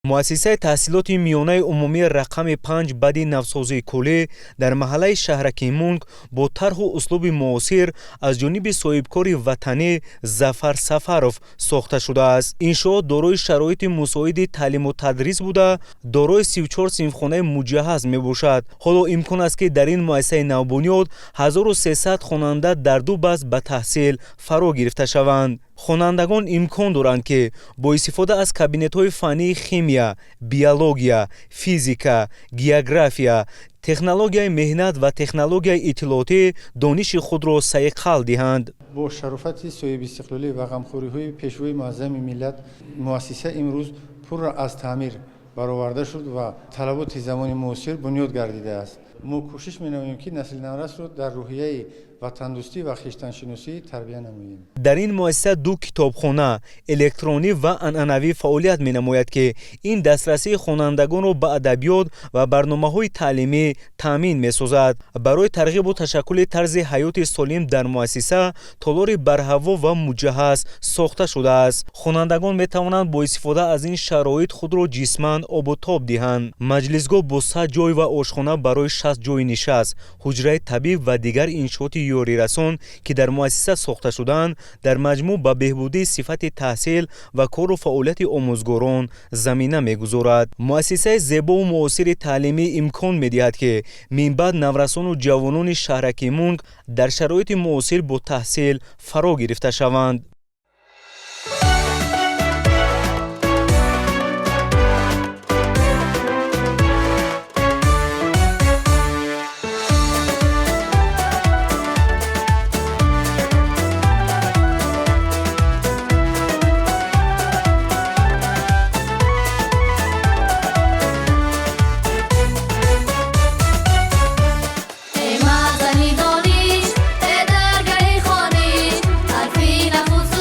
муассисаи таҳсилоти миёнаи умумии рақами 5 баъди навсозии куллӣ дар маҳаллаи шаҳраки Мунг бо тарҳу услуби муосир аз ҷониби соҳибкори ватанӣ Зафар Сафаров сохта шудааст. Иншоот дорои шароити мусоиди таълиму тадрис буда, дорои 34 синфхонаи муҷаҳҳаз мебошад. ҳоло имкон аст ки дар ин муассисаи навбунёд 1300 хонанда дар ду баъз ба таҳсил фаро гирифта шаванд. хонандагон имкон доранд ки бо истифода аз кабинетҳои фаннии химия, биология, физика, география, технологияи меҳнат ва технологияи иттилоотӣ дониши худро сайқал диҳанд. бо шарофати соҳиби истиқлолӣ ва ғамхориҳои пешвои муаззами миллат муассиса имрӯз пурра аз таъмир бароварда шуд ва талаботи замони муосир бунёд гардидааст. мо кӯшиш менамоем ки насли наврасро дар рӯҳияи ватандӯстӣ ва хиштаншиносӣ тарбия намоем. дар ин муассиса ду китобхона электронӣ ва анъанавӣ фаъолият менамояд ки ин дастрасии хонандагонро ба адабиёт ва барномаҳои таълимӣ таъмин месозад. барои тарғибу ташаккули тарзи ҳаёти солим дар муассиса толори барҳаво ва муҷаҳҳаз сохта шудааст. хонандагон метавонанд бо истифода аз ин шароит худро ҷисман обу тоб диҳанд. маҷлисгоҳ бо 100 ҷой ва ошхона барои 60 ҷои нишаст, ҳуҷраи табиб ва дигар иншооти ёрирасон ки дар муассиса сохта шуданд дар маҷмӯъ ба беҳбудии сифати таҳсил ва кору фаъолияти омӯзгорон замина мегузорад. муассисаи зебову муосири таълимӣ имкон медиҳад ки минбаъд наврасону ҷавонони шаҳраки Мунг дар шароити муосир бо таҳсил фаро гирифта шаванд. ای معدنی دانش ای درگاهی خوانش حرفی نخست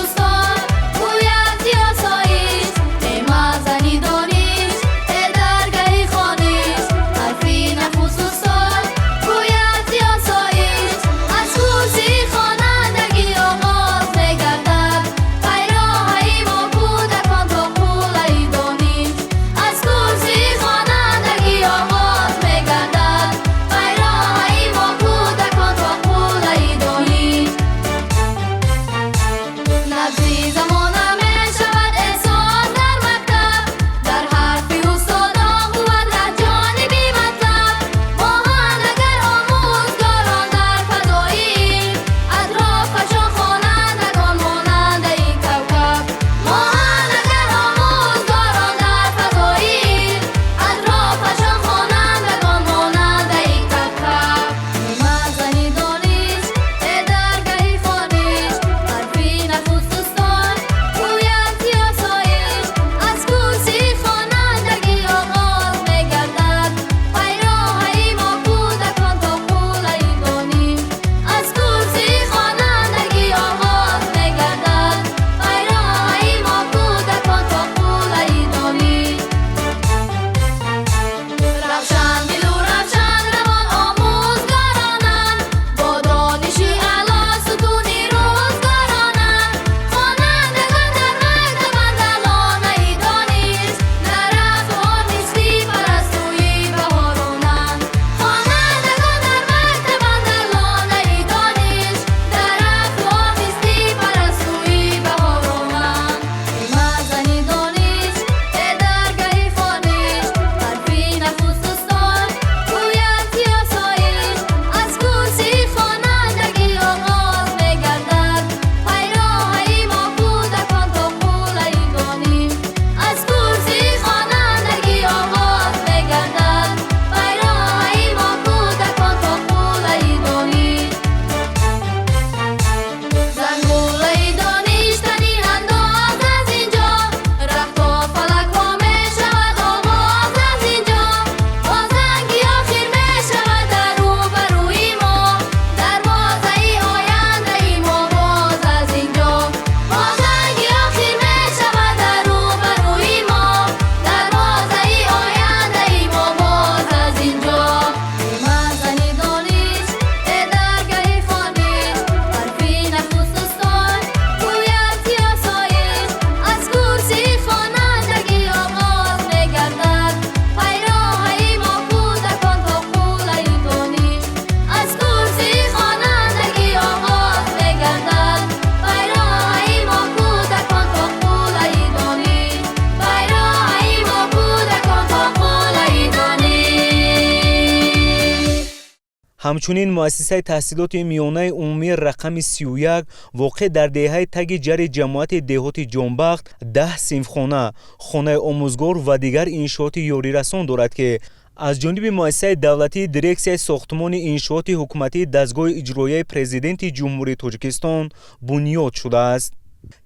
ҳамчунин муассисаи таҳсилоти миёнаи умумии рақами 31 воқеъ дар деҳаи таги ҷари ҷамоати деҳоти ҷонбахт 10 синфхона, хонаи омӯзгор ва дигар иншооти ёрирасон дорад ки аз ҷониби муассисаи давлатии дирексияи сохтмони иншооти ҳукуматии дастгоҳи иҷроияи президенти ҷумҳурии Тоҷикистон бунёд шудааст.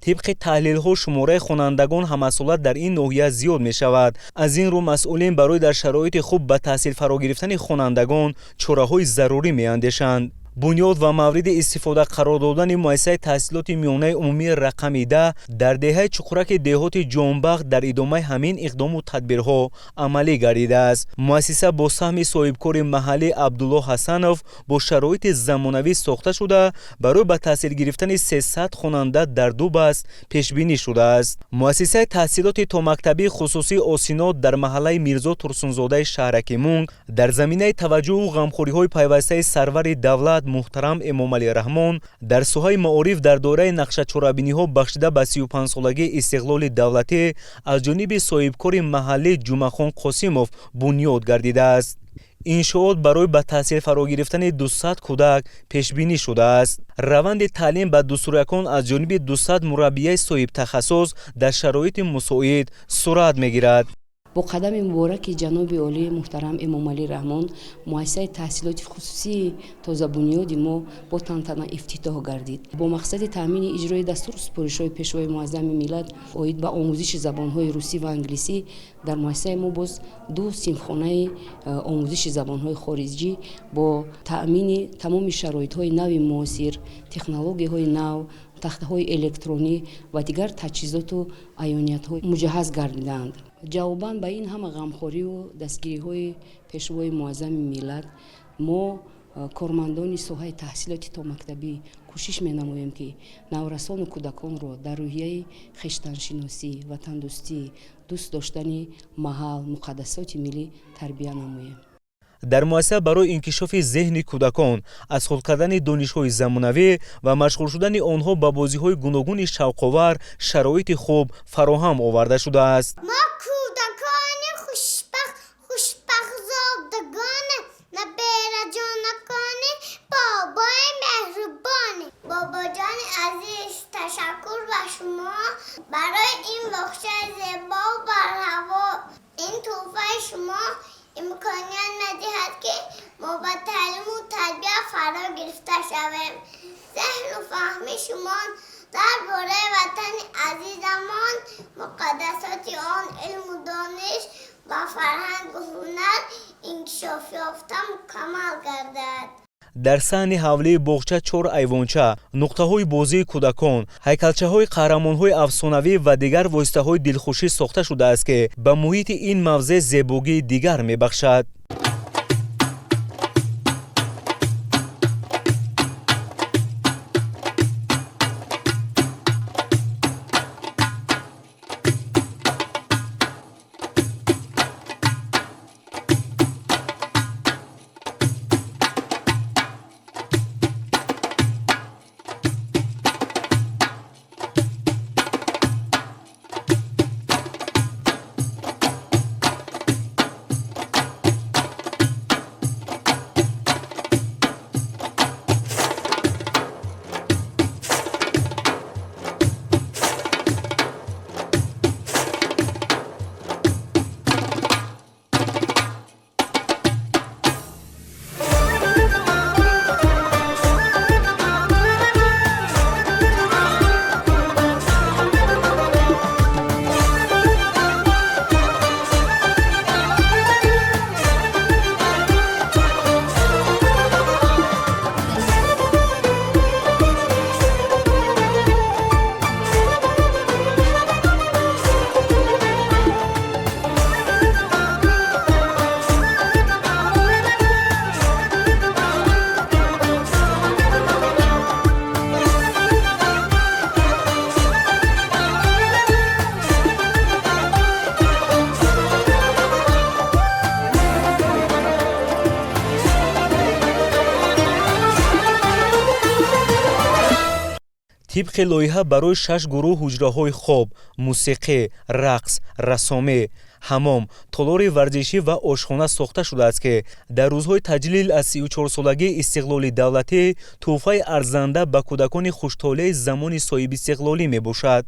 طبق تحلیل ها شماره خوانندگان هم‌مسئولیت در این ناحیه زیاد می شود. از این رو مسئولین برای در شرایط خوب به تحصیل فرا گرفتن خوانندگان چاره‌های ضروری می اندیشند. بنیاد و مورد استفاده قرار دادن مؤسسه تحصیلات میانه عمومی رقم 10 در دهه چقرک دهات جانبخت در ادامه همین اقدام و تدبیرها عملی گردیده است. مؤسسه با سهم صاحبکار محلی عبدالله حسنوف با شرایط زمانوی ساخته شده برای به تحصیل گرفتن 300 خواننده در 2 بست پیش بینی شده است. مؤسسه تحصیلات تا مکتبی خصوصی آسینات در محله میرزا ترسونزاده شهرک مونگ در زمینه توجه و غمخوری‌های پیوسته سرور دولت محترم امامعلی رحمان در سوهای معارف در دوره نقشه چورابینی‌ها بخشیده به 35 سالگی استقلال دولتی از جانب صاحبکار محلی جمعخان قاسموف بنیاد گردیده است. انشاءات برای به تحصیل فرا گرفتن 200 کودک پیش بینی شده است. روند تعلیم به دستوریکان از جانب 200 مربیای صاحب تخصص در شرایط مساعد صورت می‌گیرد. با قدم مبارک جناب عالی محترم امامعلی رحمان مؤسسه تحصیلات خصوصی تازه بنیاد ما با تنتنه افتتاح گردید با مقصد تامین اجرای دستور سپارش‌های پیشوای معظم ملت عاید به آموزش زبان‌های روسی و انگلیسی در مؤسسه ما باز 2 سیمخانه آموزش زبان‌های خارجی با تامین تمام شرایط‌های نو معاصر، تکنولوژی‌های نو، تخته‌های الکترونی و دیگر تجهیزات و عیانیت‌های مجهز گردیدند. جواباً به این همه غمخوری و دستگیری‌های پیشوای معظم ملت ما کارمندان ساحه تحصیلات تا مکتبی کوشش می‌نماییم که نورسان و کودکان را در روحیه خویشتن‌شناسی، وطن‌دوستی، دوست داشتن محل، مقدسات ملی تربیت نماییم. در مؤسسه برای انکشاف ذهن کودکان از خود کردن دانش‌های زمانوی و مشغول شدن آنها به بازی‌های گوناگون شوق‌آور شرایط خوب فراهم آورده شده است. ما کودکان خوشبخت زادگان نبیره جانکان بابای مهربان. بابا جان عزیز تشکر به شما برای این بخش زیبا و برهوا. این تحفه شما امکانیت می‌دهد که ما با تعلیم و تربیت فرا گرفته شویم. ذهن و فهم شما درباره وطن عزیزمان، مقدسات آن، علم و دانش و فرهنگ و هنر انکشاف یافته مکمل گردد. در صحن حوله باغچه 4 ایوانچه، نقطه‌های بازی کودکان، هیکلچه‌های قهرمان‌های افسانوی و دیگر واسطه‌های دلخوشی ساخته شده است که به محیط این موضع زیبایی دیگر می‌بخشد. طبق لایحه برای 6 گروه حجره‌های خواب، موسیقی، رقص، رسامه، حمام، تالار ورزشی و آشخانه ساخته شده است که در روزهای تجلیل از 34 سالگی استقلال دولتی تحفه ارزنده به کودکان خوش‌طالع زمان صاحب استقلالی میباشد.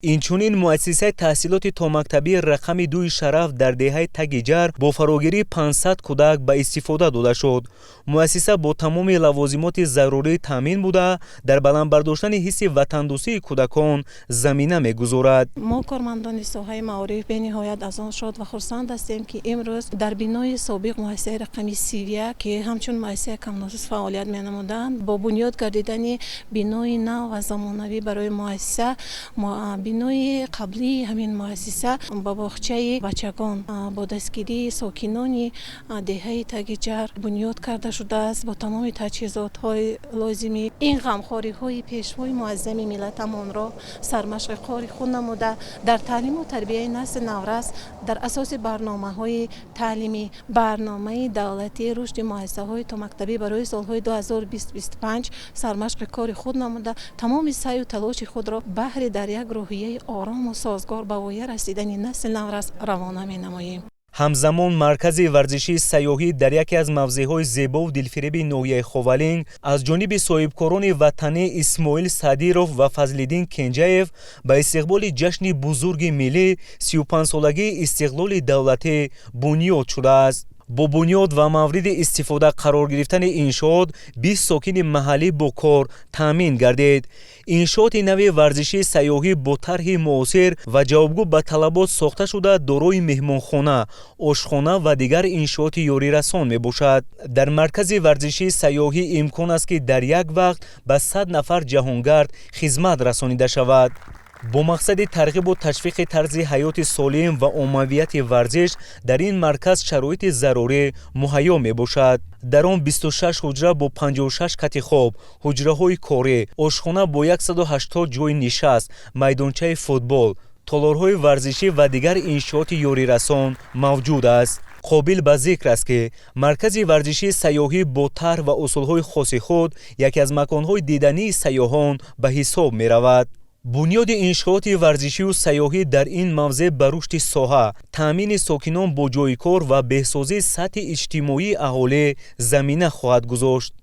اینچنین مؤسسه تحصیلات تا مکتبی رقم 2 شرف در دهه تگیجر با فراگیری 500 کودک به استفاده داده شد. مؤسسه با تمام لوازمات ضروری تامین بوده در بلند برداشتن حس وطندوستی کودکان زمینه می‌گذارد. ما کارمندان ساحه معارف به نهایت از آن شاد و خرسند هستیم که امروز در بنای سابق مؤسسه رقم 31 که همچون مؤسسه کم ناسوس فعالیت می‌نمودند با بنیاد گردیدن بنای نو و زمانوی برای مؤسسه بنای قبلی همین مؤسسه با باغچه بچگان با دستگیری ساکنان دهه تگیجر بنیاد کرده شده است با تمام تجهیزات‌های لازمی. این غمخواری‌های پیشوای معظم ملتمان را سرمشق کار خود نموده در تعلیم و تربیت نسل نورس در اساس برنامه‌های تعلیمی، برنامه دولتی رشد مؤسسه‌های تا مکتبی برای سال‌های 2020-2025 سرمشق کار خود نموده تمام سعی و تلاش خود را بهر در یک روحیه آرام و سازگار به وای رسیدن نسل نورس روانه می‌نماییم. همزمان مرکز ورزشی سیاحی در یکی از موضع‌های زیبا و دلفریب ناحیه خاولین از جانب صاحبکاران وطنی اسماعیل صدیروف و فضل‌الدین کنجاєв به استقبال جشن بزرگ ملی 35 سالگی استقلال دولتی بنیاد شده است. با بنیاد و مورد استفاده قرار گرفتن انشاءات 20 ساکن محلی با کار تامین گردید. انشاءات نوی ورزشی سیاحی با طرح معاصر و جوابگو به طلبات ساخته شده دارای مهمانخانه، آشخانه و دیگر انشاءات یاری رسان می باشد. در مرکز ورزشی سیاحی امکان است که در یک وقت به 100 نفر جهانگرد خدمت رسانیده شود. با مقصد ترغیب و تشویق طرز حیات سالم و عمومیت ورزش در این مرکز شرایط ضروری مهیا می باشد. در آن 26 حجره با 56 کت خواب، حجره های کاری، آشخانه با 180 جای نشست، میدانچه فوتبال، تالارهای ورزشی و دیگر انشاءات یاریرسان موجود است. قابل به ذکر است که مرکز ورزشی سیاحی با طرح و اصولهای خاص خود یکی از مکانهای دیدنی سیاحان به حساب می رود. بنیاد انشاءات ورزشی و سیاحی در این موضع به رشد ساحه، تامین ساکنان با جای کار و بهسازی سطح اجتماعی اهالی زمینه خواهد گذاشت.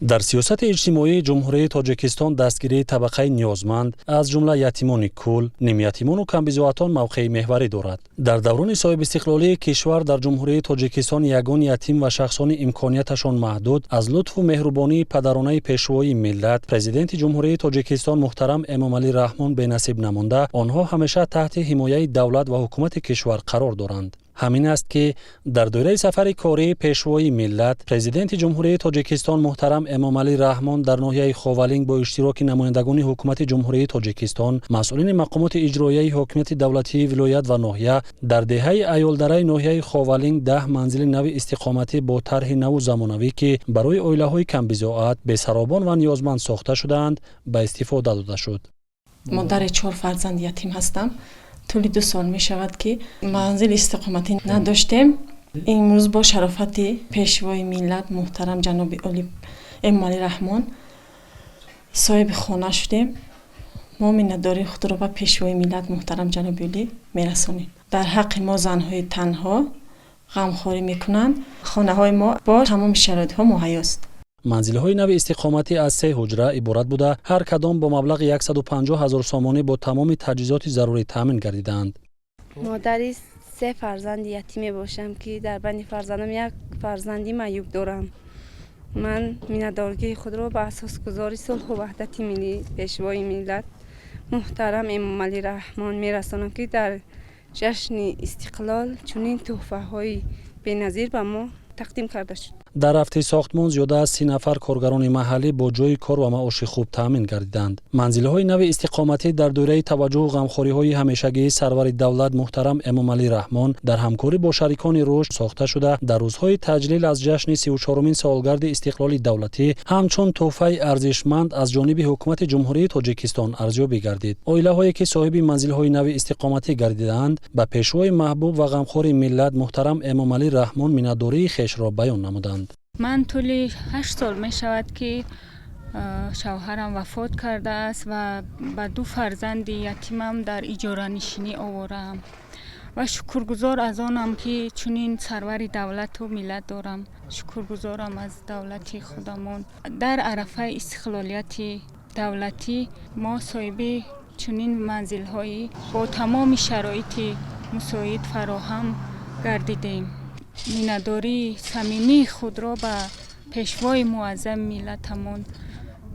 در سیاست اجتماعی جمهوری تاجیکستان دستگیری طبقه نیازمند از جمله یتیمان کل، نیم یتیمان و کمبزواتان موقع محوری دارد. در دوران صاحب استقلالی کشور در جمهوری تاجیکستان یگان یتیم و شخصان امکانیتشان محدود از لطف و مهربانی پدرانه پیشوای ملت پرزیدنت جمهوری تاجیکستان محترم امامعلی رحمان به نصیب نمانده، آنها همیشه تحت حمایت دولت و حکومت کشور قرار دارند. همین است که در دوره سفر کاری پیشوای ملت پرزیدنت جمهوری تاجیکستان محترم امامعلی رحمان در ناحیه خاولینگ با اشتراک نمایندگان حکومت جمهوری تاجیکستان، مسئولین مقامات اجرایی حکومت دولتی ولایت و ناحیه در دهه ایالدره ناحیه خاولینگ 10 منزل نو استقامتی با طرح نو زمانوی که برای عائله‌های کم بضاعت، بی‌سرابان و نیازمند ساخته شدند به استفاده داده شد. مادر 4 فرزند یتیم هستم. طولی 2 سال می شود که منزل استقامتی نداشتیم. امروز با شرافت پیشوای ملت محترم جناب عالی امامعلی رحمان صاحب خانه شدیم. ما مینتداری خود را به پیشوای ملت محترم جناب عالی میرسانیم. در حق ما زنهای تنها غمخواری میکنند. خانه های ما با تمام شرایط ها مهیاست. منزل‌های نو استقامتی از 3 حجره عبارت بوده، هر کدام با مبلغ 150,000 سامانه با تمام تجهیزات ضروری تامین گردیدند. مادری 3 فرزند یتیم باشم که در بین فرزندم 1 فرزندی معیوب دارم. من مینتدارگی خود را به اساس گذاری صلح و وحدت ملی پیشوای ملت محترم امامعلی رحمان میرسانم که در جشن استقلال چنین تحفه‌های بی‌نظیر به ما تقدیم کرده شد. در هفته ساختمان زیاده از 30 نفر کارگران محلی با جای کار و معاش خوب تامین گردیدند. منزل‌های نو استقامتی در دوره توجه و غمخوری‌های همیشگی سرور دولت محترم امامعلی رحمان در همکاری با شریکان رشد ساخته شده در روزهای تجلیل از جشن 34مین سالگرد استقلال دولتی همچون تحفه ارزشمند از جانب حکومت جمهوری تاجیکستان ارزیابی گردید. عائله‌هایی که صاحب منزل‌های نو استقامتی گردیدند به پیشوای محبوب و غمخوار ملت محترم امامعلی رحمان مینتداری خویش را بیان نمودند. من طولی 8 سال می شود که شوهرم وفات کرده است و با 2 فرزند یتیمم در اجاره نشینی آورم و شکرگزار از آنم که چنین سرور دولت و ملت دارم. شکرگزارم از دولت خودمان. در عرفه استقلالیت دولتی ما صاحب چنین منزل‌هایی با تمام شرایط مساعد فراهم گردیدیم. مینتداری صمیمی خود را به پیشوای معظم ملتمان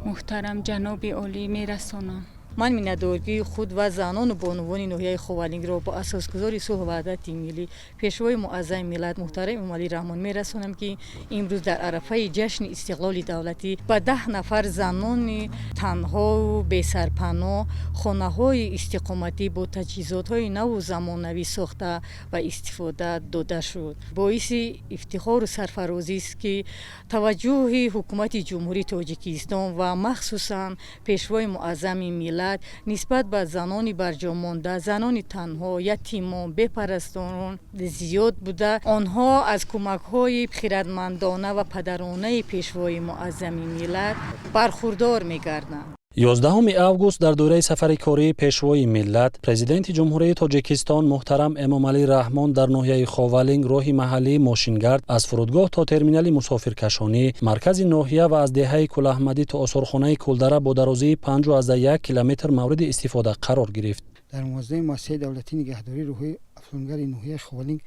محترم جناب عالی میرسانم. من مینتداری خود و زنان و بانوان ناحیه خاولینگ را با اساسگذاری صلح و وحدت ملی پیشوای معظم ملت محترم امامعلی رحمان میرسانم که امروز در عرفه جشن استقلال دولتی با 10 نفر زنان تنها و بی سرپناه خانه‌های استقامتی با تجهیزات‌های نو و زمانوی ساخته و استفاده داده شد. باعث افتخار و سرفرازی است که توجه حکومت جمهوری تاجیکستان و مخصوصاً پیشوای معظم ملت نسبت به زنان برجامانده، زنان تنها، یتیمان، بی‌پرستاران زیاد بوده. آنها از کمک‌های خیرتمندانه و پدرانه پیشوای معظم ملت برخوردار می‌گردند. 11 اوگوست در دوره سفر کاری پیشوای ملت پرزیدنت جمهوری تاجیکستان محترم امامعلی رحمان در ناحیه خاولینگ راه محلی ماشینگرد از فرودگاه تا ترمینال مسافرکشانی مرکز ناحیه و از دهه کل احمدی تا آثارخانه کلدره با درازی 5.1 کیلومتر مورد استفاده قرار گرفت. در موازنه مؤسسه دولتی نگهداری روحی افزونگر ناحیه خاولینگ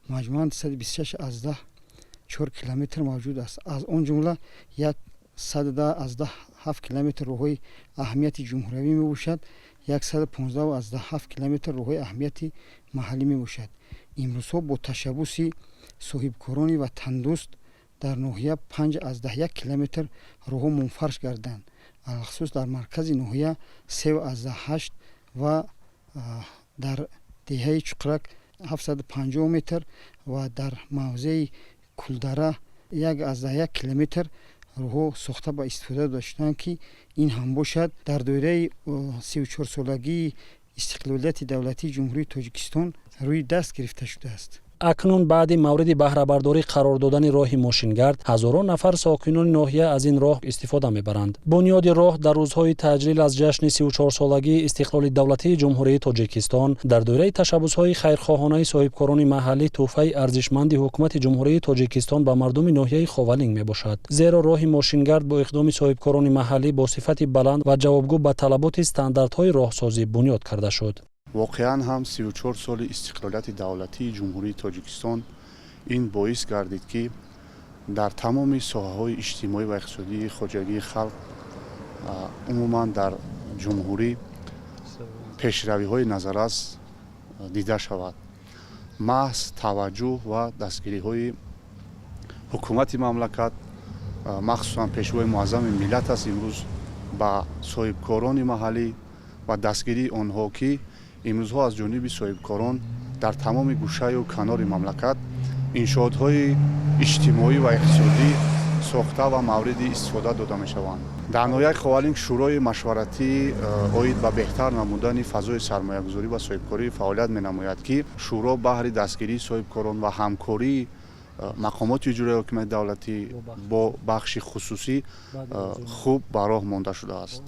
مجموعاً 126.4 کیلومتر موجود است. از آن جمله 117 کیلومتر روحی اهمیت جمهوری می باشد، 115.7 کیلومتر روحی اهمیت محلی می باشد. امروز با تشبث صاحبکاران و تندرست در ناحیه 5.1 کیلومتر راه منفرش گردند. خصوص در مرکز ناحیه 3.8 و در دهه چقرک 750 متر و در موضع کلدره 1.1 کیلومتر роҳҳо сохта ба истифода доштанд ки ин ҳам бошад дар доираи 34-солагии истиқлолияти давлатии ҷумҳурии Тоҷикистон рӯи даст гирифта шудааст. акнун баъди мавриди баҳрабардорӣ қарор додани роҳи мошингард ҳазорон нафар сокинони ноҳия аз ин роҳ истифода мебаранд. бунёди роҳ дар рӯзҳои таҷлил аз ҷашни 34-солагии истиқлоли давлатии ҷумҳурии Тоҷикистон дар доираи ташаббусҳои хайрхоҳонаи соҳибкорони маҳаллӣ тӯҳфаи арзишманди ҳукумати ҷумҳурии Тоҷикистон ба мардуми ноҳияи Ховалинг мебошад. зеро роҳи мошингард бо иқдоми соҳибкорони маҳаллӣ бо сифати баланд ва ҷавобгӯ ба талаботи стандартҳои роҳсозӣ бунёд карда шуд. воқеан ҳам 34 соли истиқлолияти давлатии ҷумҳурии Тоҷикистон ин боис гардид ки дар тамоми соҳаҳои иҷтимоӣ ва иқтисодии хоҷагии халқ умуман дар ҷумҳурӣ пешравиҳои назаррас дида шавад. маҳз таваҷҷӯҳ ва дастгириҳои ҳукумати мамлакат махсусан пешвои муаззами миллат аст имрӯз ба соҳибкорони маҳаллӣ ва дастгирии онҳо ки имрӯзҳо аз ҷониби соҳибкорон дар тамоми гӯшаю канори мамлакат иншоотҳои иҷтимоӣ ва иқтисодӣ сохта ва мавриди истифода дода мешаванд. дар ноҳияи Ховалинг шӯрои машваратӣ оид ба беҳтар намудани фазои сармоягузорӣ ва соҳибкорӣ фаъолият менамояд ки шӯро баҳри дастгирии соҳибкорон ва ҳамкории мақомоти иҷроии ҳокимияти давлатӣ бо бахши хусусӣ хуб ба роҳ монда шудааст.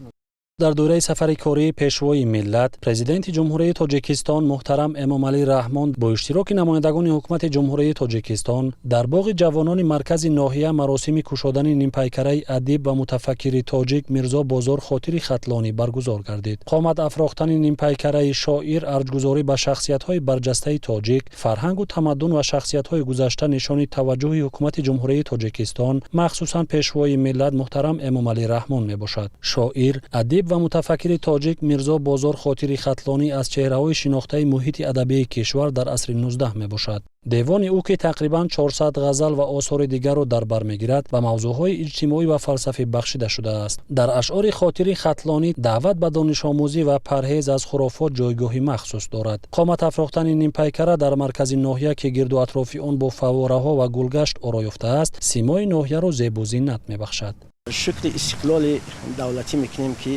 дар доираи сафари кории пешвои миллат президенти ҷумҳурии Тоҷикистон муҳтарам Эмомалӣ Раҳмон бо иштироки намояндагони ҳукумати ҷумҳурии Тоҷикистон дар боғи ҷавонони маркази ноҳия маросими кушодани нимпайкараи адиб ва мутафаккири тоҷик Мирзо Бозор Хотири Хатлонӣ баргузор гардид. қомат афрохтани нимпайкараи шоир арҷгузорӣ ба шахсиятҳои барҷастаи тоҷик, фарҳангу тамаддун ва шахсиятҳои гузашта нишони таваҷҷӯҳи ҳукумати ҷумҳурии Тоҷикистон махсусан пешвои миллат муҳтарам Эмомалӣ Раҳмон мебошад. шоир, адиб ва мутафаккири тоҷик Мирзо Бозор Хотири Хатлонӣ аз чеҳраҳои шинохтаи муҳити адабии кишвар дар асри 19 мебошад. девони ӯ ки тақрибан 400 ғазал ва осори дигарро дар бар мегирад ба мавзӯъҳои иҷтимоӣ ва фалсафӣ бахшида шудааст. дар ашъори Хотири Хатлонӣ даъват ба донишомӯзӣ ва парҳез аз хурофот ҷойгоҳи махсус дорад. қомат афрохтани нимпайкара дар маркази ноҳия ки гирду атрофи он бо фаввораҳо ва гулгашт оро ёфтааст, симои ноҳияро зебу зиннат мебахшад. шукри истиқлоли давлатӣ мекунем ки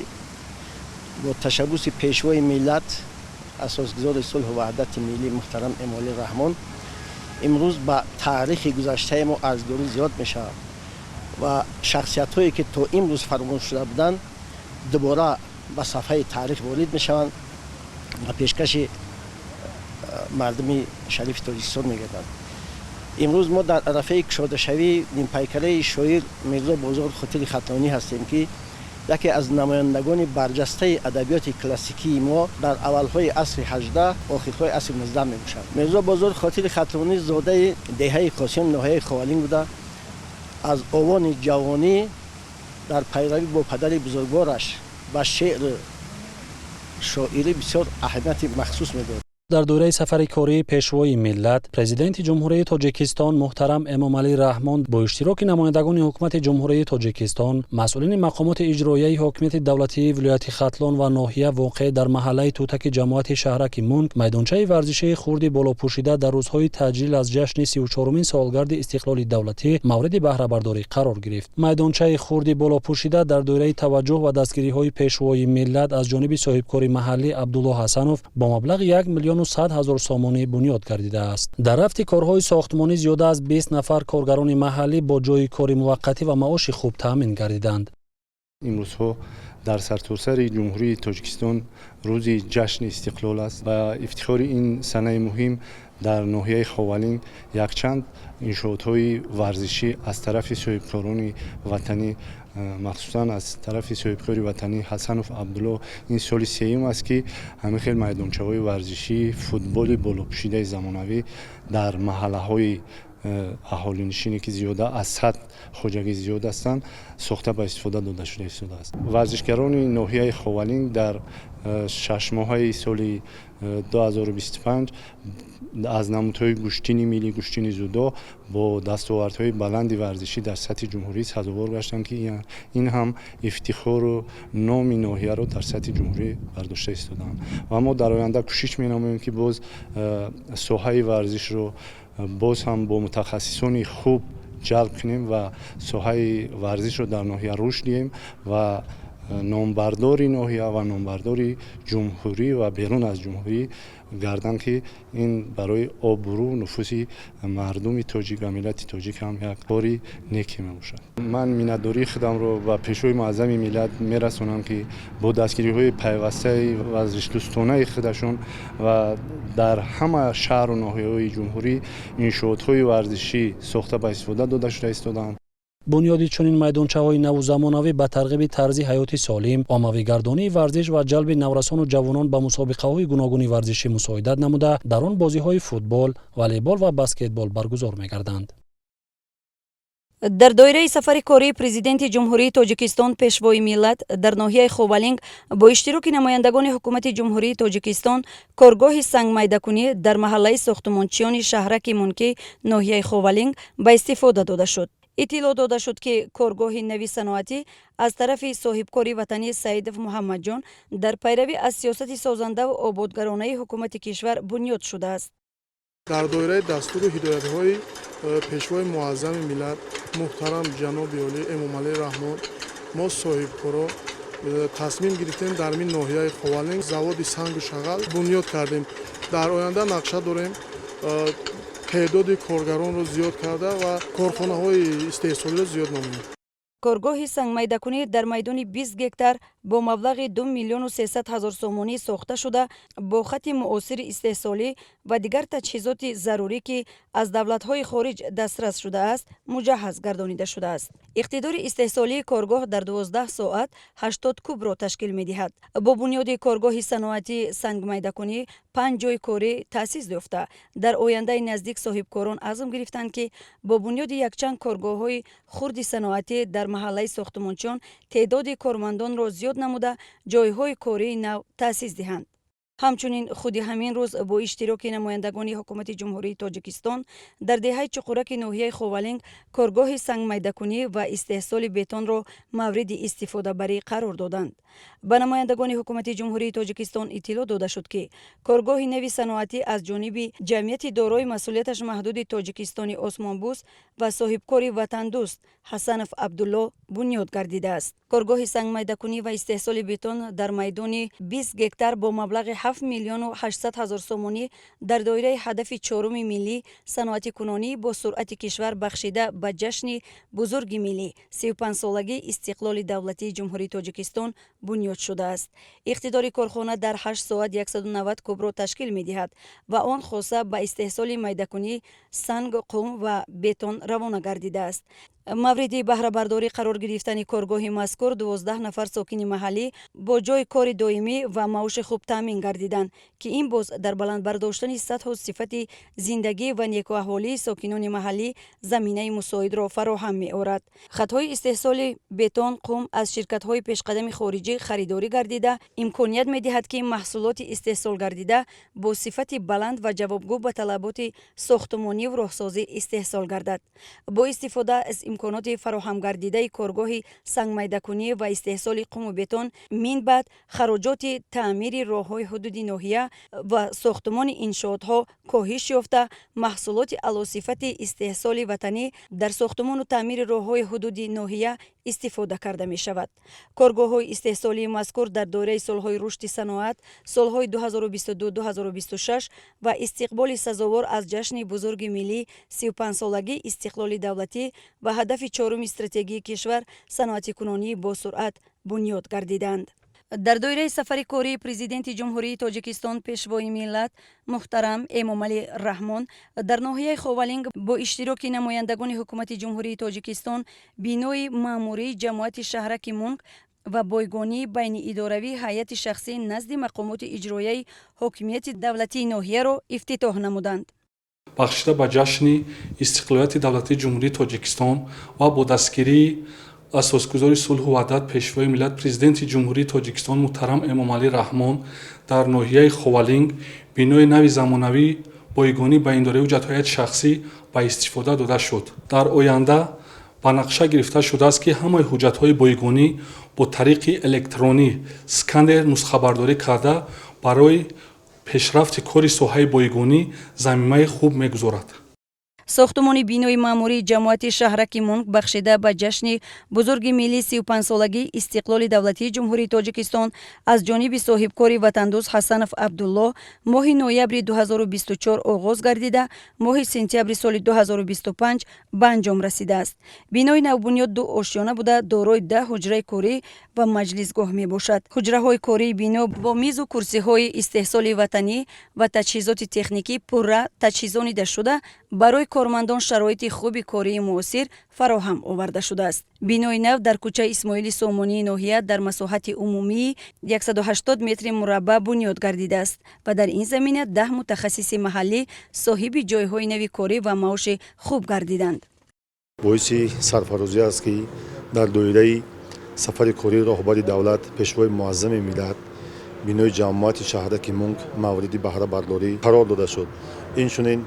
бо ташаббуси пешвои миллат асосгузори сулҳу ваҳдати миллӣ муҳтарам Эмомалӣ Раҳмон имрӯз ба таърихи гузаштаи мо арзгорӣ зиёд мешавад ва шахсиятҳое ки то имрӯз фаромӯш шуда буданд дубора ба сафҳаи таърих ворид мешаванд ва пешкаши мардуми шарифи Тоҷикистон мегарданд. имрӯз мо дар арафаи кушодашавии нимпайкараи шоир Мирзо Бозор Хотири Хатлонӣ ҳастем ки яке аз намояндагони барҷастаи адабиёти классикии мо дар аввалҳои асри 18 охирҳои асри 19 мебошад. Мирзо Бозор Хотири Хатлонӣ зодаи деҳаи Қосим ноҳияи Ховалинг буда аз овони ҷавонӣ дар пайравӣ бо падари бузургвораш ба шеъру шоирӣ бисёр аҳамияти махсус медод. дар доираи сафари кории пешвои миллат президенти ҷумҳурии Тоҷикистон муҳтарам Эмомалӣ Раҳмон бо иштироки намояндагони ҳукумати ҷумҳурии Тоҷикистон, масъулини мақомоти иҷроияи ҳокимияти давлатии вилояти Хатлон ва ноҳия воқеъ дар маҳаллаи тӯтаки ҷамоати шаҳраки Мунк майдончаи варзишии хурди болопӯшида дар рӯзҳои таҷлил аз ҷашни 34-умин солгарди истиқлоли давлатӣ мавриди баҳрабардорӣ қарор гирифт. майдончаи хурди болопӯшида дар доираи таваҷҷӯҳ ва дастгириҳои пешвои миллат аз ҷониби соҳибкори маҳаллӣ Абдулло Ҳасанов бо маблағи 1 миллион 100 ҳазор сомонӣ бунёд гардидааст. дар рафти корҳои сохтмонӣ зиёда аз 20 нафар коргарони маҳаллӣ бо ҷойи кори муваққатӣ ва маоши хуб таъмин гардиданд. имрӯзҳо дар сартосари ҷумҳурии Тоҷикистон рӯзи ҷашни истиқлол аст ва ифтихори ин санаи муҳим дар ноҳияи Ховалинг якчанд иншоотҳои варзишӣ аз тарафи соҳибкорони ватанӣ махсусан аз тарафи соҳибкори ватанӣ Ҳасанов Абдулло ин соли сеюм аст ки ҳамин хел майдончаҳои варзишӣ футболи болопӯшидаи замонавӣ дар маҳаллаҳои аҳолинишине ки зиёда аз 100 хоҷагӣ зиёд ҳастанд сохта ба истифода дода шуда истодааст. варзишгарони ноҳияи Ховалинг дар 6 моҳаи соли 2025 аз намудҳои гӯштини милли, гӯштини зудо бо дастовардҳои баланди варзишӣ дар сатҳи ҷумҳурӣ сазовор гаштанд ки ин ҳам ифтихору номи ноҳияро дар сатҳи ҷумҳурӣ бардошта истоданд. ва мо дар оянда кӯшиш менамоем ки боз соҳаи варзишро боз ҳам бо мутахассисони хуб ҷалб кунем ва соҳаи варзишро дар ноҳия рушд диҳем ва номбардори ноҳия ва номбардори ҷумҳурӣ ва берун аз ҷумҳурӣ гарданд ки ин барои обрӯ нуфуси мардуми тоҷик ва миллати тоҷик ҳам як кори неке мебошад. ман миннатдории худамро ба пешвои муаззами миллат мерасонам ки бо дастгириҳои пайвастаи варзишдӯстонаи худашон ва дар ҳама шаҳру ноҳияҳои ҷумҳурӣ иншоотҳои варзишӣ сохта ба истифода дода шуда истодаанд. бунёди чунин майдончаҳои наву замонавӣ ба тарғиби тарзи ҳаёти солим, оммавигардонии варзиш ва ҷалби наврасону ҷавонон ба мусобиқаҳои гуногуни варзишӣ мусоидат намуда, дар он бозиҳои футбол, волейбол ва баскетбол баргузор мегарданд. дар доираи сафари кории президенти ҷумҳурии тоҷикистон пешвои миллат дар ноҳияи ховалинг бо иштироки намояндагони ҳукумати ҷумҳурии тоҷикистон коргоҳи сангмайдакунӣ дар маҳаллаи сохтумончиёни шаҳраки Мунки ноҳияи ховалинг ба истифода дода шуд. иттилоъ дода шуд ки коргоҳи нави саноатӣ аз тарафи соҳибкори ватанӣ Саидов Муҳаммаҷон дар пайравӣ аз сиёсати созандаву ободгаронаи ҳукумати кишвар бунёд шудааст. дар доираи дастуру ҳидоятҳои пешвои муаззами миллат муҳтарам ҷаноби олӣ Эмомалӣ Раҳмон, мо соҳибкоро тасмим гирифтем дар мин ноҳияи ховалинг заводи сангу шағал бунёд кардем. дар оянда нақша дорем теъдоди коргаронро зиёд карда ва корхонаҳои истеҳсолиро зиёд намоем. коргоҳи сангмайдакунӣ дар майдони 20 гектар бо маблағи 2 миллиону 300 ҳазор сомонӣ сохта шуда бо хати муосири истеҳсолӣ ва дигар таҷҳизоти зарурӣ ки аз давлатҳои хориҷ дастрас шудааст муҷаҳҳаз гардонида шудааст. иқтидори истеҳсолии коргоҳ дар 12 соат 80 кубро ташкил медиҳад. бо бунёди коргоҳи саноатии сангмайдакунӣ 5 ҷойи корӣ таъсис ёфта. дар ояндаи наздик соҳибкорон азм гирифтанд ки бо бунёди якчанд коргоҳҳои хурди саноатӣ дар маҳаллаи сохтумончиён теъдоди кормандонро зиёд намуда ҷойҳои кории нав таъсис диҳанд. ҳамчунин худи ҳамин рӯз бо иштироки намояндагони ҳукумати ҷумҳурии тоҷикистон дар деҳаи чуқураки ноҳияи ховалинг коргоҳи сангмайдакунӣ ва истеҳсоли бетонро мавриди истифодабарӣ қарор доданд. ба намояндагони ҳукумати ҷумҳурии тоҷикистон иттилоъ дода шуд ки коргоҳи нави саноатӣ аз ҷониби ҷамъияти дорои масъулияташ маҳдуди Тоҷикистони Осмонбӯс ва соҳибкори ватандӯст Ҳасанов Абдулло бунёд гардидааст. коргоҳи сангмайдакунӣ ва истеҳсоли бетон дар майдони 20 гектар бо маблағи 7 миллиону 800 ҳазор сомонӣ дар доираи ҳадафи чоруми миллӣ саноати кунонӣ бо суръати кишвар бахшида ба ҷашни бузурги миллӣ 35-солагии истиқлоли давлатии ҷумҳурии Тоҷикистон бунёд шудааст. иқтидори корхона дар 8 соат 190 кубро ташкил медиҳад ва он хоса ба истеҳсоли майдакунӣ санг, қум ва бетон равона гардидааст. мавриди баҳрабардорӣ қарор гирифтани коргоҳи мазкур 12 нафар сокини маҳаллӣ бо ҷойи кори доимӣ ва маоши хуб таъмин гардиданд ки ин боз дар баландбардоштани сатҳу сифати зиндагӣ ва некуаҳволии сокинони маҳаллӣ заминаи мусоидро фароҳам меорад. хатҳои истеҳсоли бетон, қум аз ширкатҳои пешқадами хориҷӣ харидорӣ гардида имконият медиҳад ки маҳсулоти истеҳсол гардида бо сифати баланд ва ҷавобгӯ ба талаботи сохтумониву роҳсозӣ истеҳсол гардад. бо истифода аз имконоти фароҳамгардидаи коргоҳи сангмайдакунӣ ва истеҳсоли қуму бетон минбаъд хароҷоти таъмири роҳҳои ҳудуди ноҳия ва сохтумони иншоотҳо коҳиш ёфта маҳсулоти алосифати истеҳсоли ватанӣ дар сохтумону таъмири роҳҳои ҳудуди ноҳия истифода карда мешавад. коргоҳҳои истеҳсолии мазкур дар доираи солҳои рушди саноат, солҳои 2022-2026 ва истиқболи сазовор аз ҷашни бузурги миллӣ 35-солагии истиқлоли давлатӣ ва ҳадафи чоруми стратегии кишвар саноати кунонӣ бо суръат бунёд гардиданд. дар доираи сафари кории президенти ҷумҳурии тоҷикистон пешвои миллат муҳтарам Эмомалӣ Раҳмон дар ноҳияи ховалинг бо иштироки намояндагони ҳукумати ҷумҳурии тоҷикистон бинои маъмурии ҷамоати шаҳраки Мунк ва бойгонии байниидоравии ҳайати шахсӣ назди мақомоти иҷроияи ҳокимияти давлатии ноҳияро ифтитоҳ намуданд. бахшида ба ҷашни истиқлолияти давлатии ҷумҳурии тоҷикистон ва бо дастгирии асосгузори сулҳу ваҳдат пешвои миллат президенти ҷумҳурии тоҷикистон муҳтарам Эмомалӣ Раҳмон дар ноҳияи ховалинг бинои нави замонавӣ бойгонӣ байниидораи ҳуҷҷатҳои шахсӣ ба истифода дода шуд. дар оянда ба нақша гирифта шудааст ки ҳамаи ҳуҷҷатҳои бойгонӣ бо тариқи электронӣ сканер нусхабардорӣ карда барои пешрафти кори соҳаи бойгонӣ заминаи хуб мегузорад. сохтмони бинои маъмурии ҷамоати шаҳраки Мунк бахшида ба ҷашни бузурги миллии 35-солагии истиқлоли давлатии ҷумҳурии Тоҷикистон аз ҷониби соҳибкори ватандӯз Ҳасанов Абдулло моҳи ноябри 2024 оғоз гардида, моҳи сентябри соли 2025 ба анҷом расидааст. бинои навбунёд ду ошёна буда, дорои 10 ҳуҷраи корӣ ва маҷлисгоҳ мебошад. ҳуҷраҳои кории бино бо мизу курсиҳои истеҳсоли ватанӣ ва таҷҳизоти техникӣ пурра таҷҳизонида шуда, барои кормандон шароити хуби кории муосир фароҳам оварда шудааст. бинои нав дар кӯчаи Исмоили Сомонии ноҳия дар масоҳати умумии 180 метри мураббаъ бунёд гардидааст ва дар ин замина 10 мутахассиси маҳаллӣ соҳиби ҷойҳои нави корӣ ва маоши хуб гардиданд. боиси сарфарозӣ аст ки дар доираи сафари кории роҳбари давлат пешвои муаззами миллат бинои ҷамоати шаҳраки Мунк мавриди баҳрабардорӣ қарор дода шуд. инчунин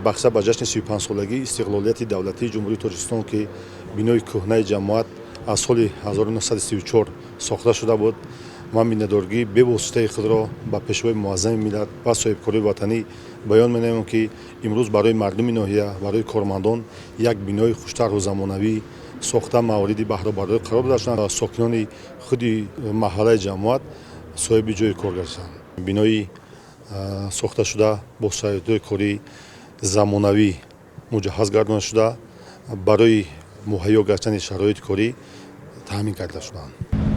бахша ба ҷашни 35-солагии истиқлолияти давлатии ҷумҳурии Тоҷикистон ки бинои кӯҳнаи ҷамоат аз соли 1934 сохта шуда буд, ман миннатдоригии бевоситаи худро ба пешвои муаззами миллат ва соҳибкории ватанӣ баён менамоям ки имрӯз барои мардуми ноҳия, барои кормандон як бинои хуштару замонавӣ сохта мавриди баҳрабардорӣ қарор дода шуданд. сокинони худи маҳаллаи ҷамоат соҳиби ҷои кор гардиданд. бинои сохта шуда бо шароитҳои кории замонавӣ муҷаҳҳаз гардонида шуда барои муҳайё гардидани шароити корӣ таъмин карда шуданд.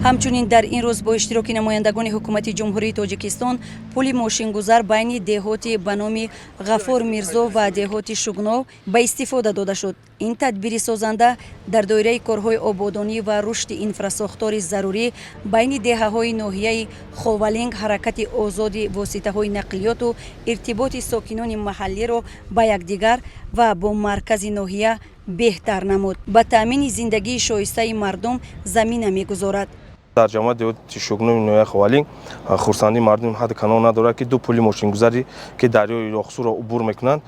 ҳамчунин дар ин рӯз бо иштироки намояндагони ҳукумати ҷумҳурии Тоҷикистон пули мошингузар байни деҳоти ба номи Ғафор Мирзо ва деҳоти Шугнов ба истифода дода шуд. ин тадбири созанда дар доираи корҳои ободонӣ ва рушди инфрасохтори зарурӣ байни деҳаҳои ноҳияи Ховалинг ҳаракати озоди воситаҳои нақлиёту иртиботи сокинони маҳаллиро ба якдигар ва бо маркази ноҳия беҳтар намуд. ба таъмини зиндагии шоистаи мардум замина мегузорад. дар ҷамоати деҳоти Шугнови ноҳияи Ховалинг хурсандии мардум ҳад канон надорад ки ду пули мошингузарӣ ки дарёи Роҳсуро убур мекунанд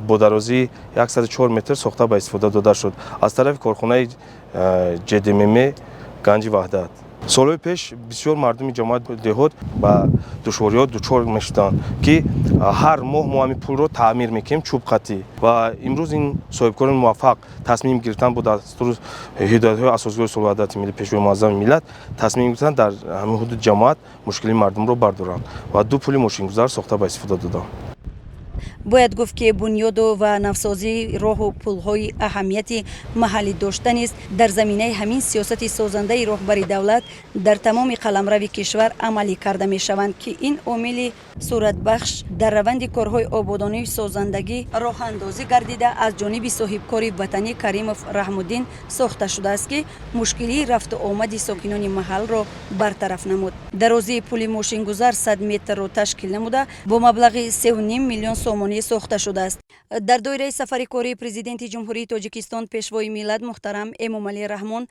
бо дарозии 104 метр сохта ба истифода дода шуд аз тарафи корхонаи ҷДММ ганҷи ваҳдат. солҳои пеш бисёр мардуми ҷамоати деҳот ба душвориҳо дучор мешуданд ки ҳар моҳ мо ҳамин пулро таъмир мекунем чӯбқатӣ ва имрӯз ин соҳибкорон муваффақ тасмим гирифтанд бо дастури ҳидоятҳои асосгори сулҳу ваҳдати миллӣ пешвои муаззами миллат тасмим гирифтанд дар ҳамин ҳудуди ҷамоат мушкилии мардумро бардоранд ва ду пули мошингузар сохта ба истифода доданд. бояд гуфт ки бунёду ва навсозии роҳу пулҳои аҳамияти маҳаллӣ дошта низ дар заминаи ҳамин сиёсати созандаи роҳбари давлат дар тамоми қаламрави кишвар амалӣ карда мешаванд ки ин омили суратбахш дар раванди корҳои ободонии созандагӣ роҳандозӣ гардида аз ҷониби соҳибкори ватанӣ Каримов Раҳмуддин сохта шудааст ки мушкилии рафту омади сокинони маҳаллро бартараф намуд. дарозии пули мошингузар 100 метрро ташкил намуда бо маблағи 3.5 миллион сомонӣ сохта шудааст. дар доираи сафари кории президенти ҷумҳурии Тоҷикистон пешвои миллат муҳтарам Эмомалӣ Раҳмон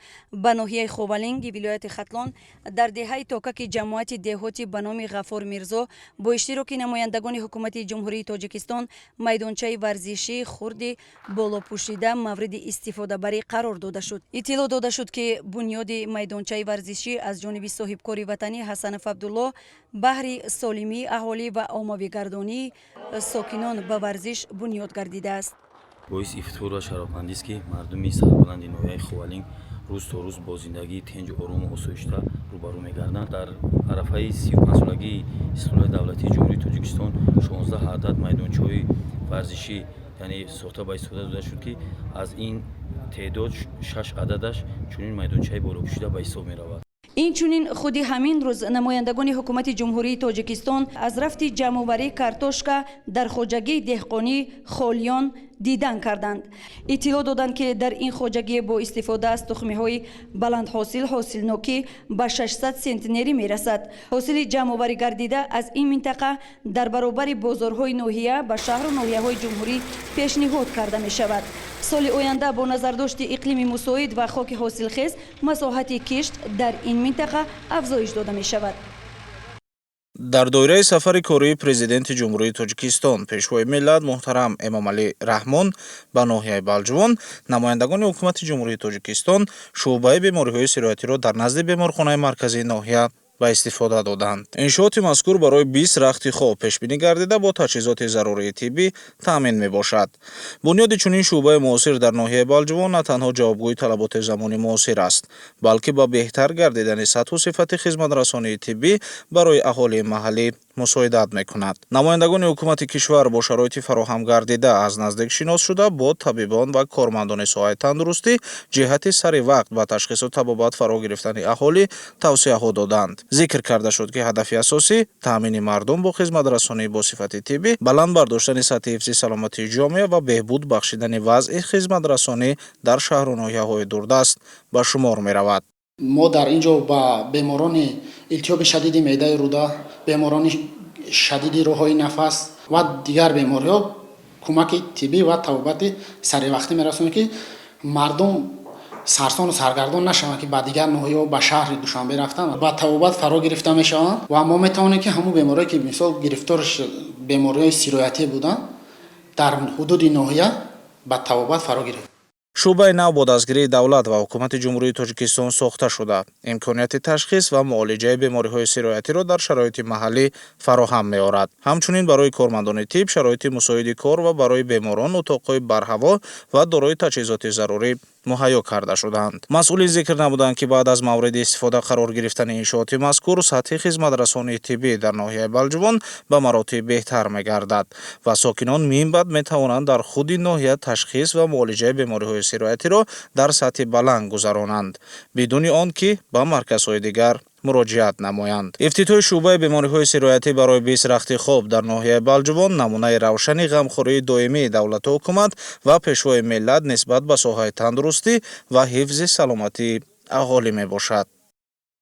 ба ноҳияи Ховалинги вилояти Хатлон дар деҳаи токаки ҷамоати деҳоти ба номи Ғафор Мирзо бо иштироки намояндагони ҳукумати ҷумҳурии Тоҷикистон майдончаи варзишии хурди болопӯшида мавриди истифодабарӣ қарор дода шуд. иттилоъ дода шуд ки бунёди майдончаи варзишӣ аз ҷониби соҳибкори ватанӣ Ҳасанов Абдулло баҳри солимии аҳолӣ ва оммавигардонии сокинон ба варзиш бунёд гардидааст. боиси ифтихор ва шарофандист ки мардуми сарбаланди ноҳияи Ховалинг рӯз то рӯз бо зиндагии тинҷу орому осоишта рӯбарӯ мегарданд. дар арафаи 35-солагии истиқлолияти давлатии ҷумҳурии Тоҷикистон 16 адад майдончаҳои варзишӣ яъне сохта ба истифода дода шуд ки аз ин теъдод 6 ададаш чунин майдончаи болопӯшида ба ҳисоб меравад. инчунин худи ҳамин рӯз намояндагони ҳукумати ҷумҳурии Тоҷикистон аз рафти ҷамъоварии картошка дар хоҷагии деҳқонӣ Холиён дидан карданд. иттилоъ доданд ки дар ин хоҷагӣ бо истифода аз тухмиҳои баландҳосил ҳосилнокӣ ба 600 центнерӣ мерасад. ҳосили ҷамъоварӣ гардида аз ин минтақа дар баробари бозорҳои ноҳия ба шаҳру ноҳияҳои ҷумҳурӣ пешниҳод карда мешавад. соли оянда бо назардошти иқлими мусоид ва хоки ҳосилхез масоҳати кишт дар ин минтақа афзоиш дода мешавад. дар доираи сафари кории президенти ҷумҳурии Тоҷикистон пешвои миллат муҳтарам Эмомалӣ Раҳмон ба ноҳияи Балҷувон намояндагони ҳукумати ҷумҳурии Тоҷикистон шуъбаи бемориҳои сироятиро дар назди беморхонаи марказии ноҳия ба истифода доданд. иншооти мазкур барои 20 рахти хоб пешбинӣ гардида бо таҷҳизоти зарурии тиббӣ таъмин мебошад. бунёди чунин шуъбаи муосир дар ноҳияи Балҷувон на танҳо ҷавобгӯи талаботи замони муосир аст, балки ба беҳтар гардидани сатҳу сифати хизматрасонии тиббӣ барои аҳолии маҳаллӣ мусоидат мекунад. намояндагони ҳукумати кишвар бо шароити фароҳам гардида аз наздик шинос шуда бо табибон ва кормандони соҳаи тандурустӣ ҷиҳати сари вақт ба ташхису табобат фаро гирифтани аҳолӣ тавсияҳо доданд. зикр карда шуд ки ҳадафи асосӣ таъмини мардум бо хизматрасонии босифати тиббӣ, баланд бардоштани сатҳи ҳифзи саломатии ҷомеа ва беҳбуд бахшидани вазъи хизматрасонӣ дар шаҳру ноҳияҳои дурдаст ба шумор меравад. мо дар ин ҷо ба беморони илтиёби шадиди меъдаи рӯда, беморони шадиди роҳҳои нафас ва дигар бемориҳо кӯмаки тиббӣ ва табобати саривақтӣ мерасонем, ки мардум сарсону саргардон нашаванд, ки ба дигар ноҳияҳо ба шаҳри Душанбе рафтан ба табобат фаро гирифта мешаванд ва мо метавонем ки ҳамун бемориҳое ки мисол гирифтори бемориҳои сироятӣ буданд дар ҳудуди ноҳия ба табобат фаро гирифт. шуъбаи нав бо дастгирии давлат ва ҳукумати ҷумҳурии Тоҷикистон сохта шуда имконияти ташхис ва муолиҷаи бемориҳои сироятиро дар шароити маҳаллӣ фароҳам меорад. ҳамчунин барои кормандони тиб шароити мусоиди кор ва барои беморон утоқҳои барҳаво ва дорои таҷҳизоти зарурӣ муҳайё карда шуданд. масъулин зикр намуданд, ки баъд аз мавриди истифода қарор гирифтани иншооти мазкур сатҳи хизматрасонии тиббӣ дар ноҳияи Балҷувон ба маротиб беҳтар мегардад ва сокинон минбаъд метавонанд дар худи ноҳия ташхис ва муолиҷаи бемориҳои сироятиро дар сатҳи баланд гузаронанд, бидуни он ки ба марказҳои дигар муроҷиат намоянд. ифтитоҳи шуъбаи бемориҳои сироятӣ барои 20 рахти хоб дар ноҳияи Балҷувон намунаи равшани ғамхории доимии давлату ҳукумат ва пешвои миллат нисбат ба соҳаи тандурустӣ ва ҳифзи саломатии аҳолӣ мебошад.